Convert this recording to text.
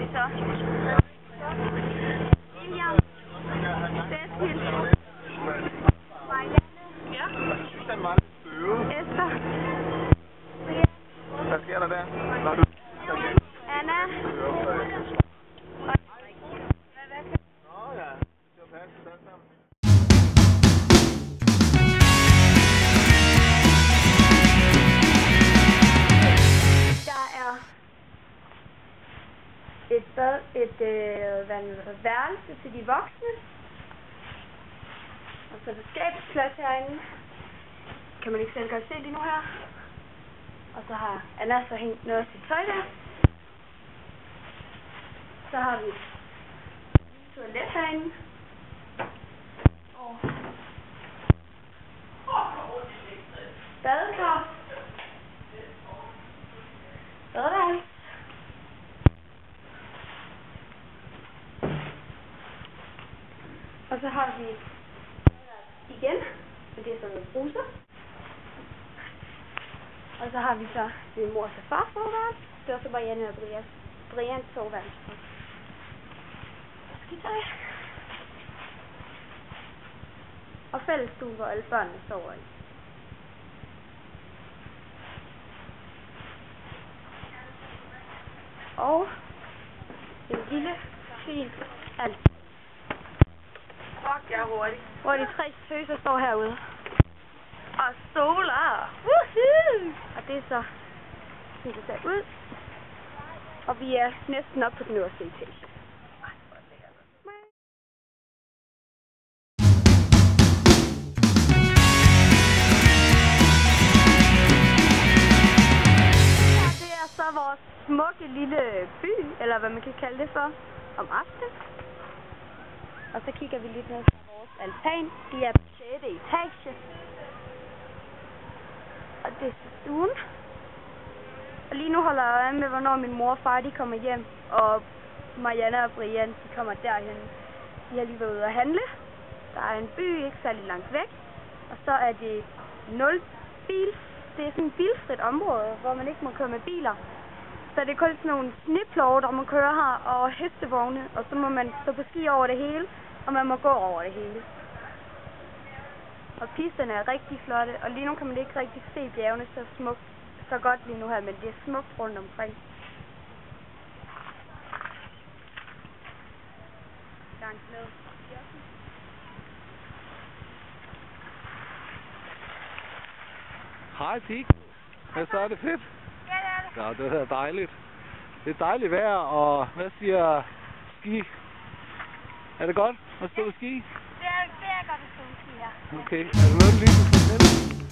vi så? William. Cecil. Marianne. Ja. Den var lidt støvet. Esther. Hvad sker der der? Når du... Anna. Nå ja, det var passet alt sammen. Et værelse til de voksne. Og så er der skabsplads herinde. Kan man ikke selv godt se lige nu her. Og så har Anna så hængt noget af sit tøj der. Så har vi et toilet herinde. Og badekar. Badeværelse. Og så har vi igen, og det er sådan nogle bruser. Og så har vi så min mors og fars soveværelse. Det er også Marianne og Brians soveværelse. Skitøj. Og fællesstue, hvor alle børnene sover i. Og en lille, fin alt. Fuck, jeg er hurtig. Hvor de 3 tøser står herude. Og stoler. Woohoo! Og det er så, sådan det ser ud. Og vi er næsten oppe på den øverste etage. Det er så vores smukke lille by, eller hvad man kan kalde det for, om aftenen. Og så kigger vi lidt ned på vores altan. De er på 6. etage. Og det er stuen. Og lige nu holder jeg øje med, hvornår min mor og far de kommer hjem. Og Marianne og Brian de kommer derhen. De har lige været ude at handle. Der er en by ikke særlig langt væk. Og så er det 0 bil. Det er sådan et bilfrit område, hvor man ikke må køre med biler. Så det er kun sådan nogle sneplove, der må køre her, og hestevogne, og så må man stå på ski over det hele, og man må gå over det hele. Og pisterne er rigtig flotte, og lige nu kan man ikke rigtig se bjergene så godt lige nu her, men det er smukt rundt omkring. Langt ned. Hej, Pig. Hvad så er det fedt? Ja, det er det. Ja, det er dejligt. Det er dejligt vejr, og hvad siger ski? Er det godt at stå på ski? Det er godt at stå på ski her. Okay. Er der noget, du lige kan fortælle?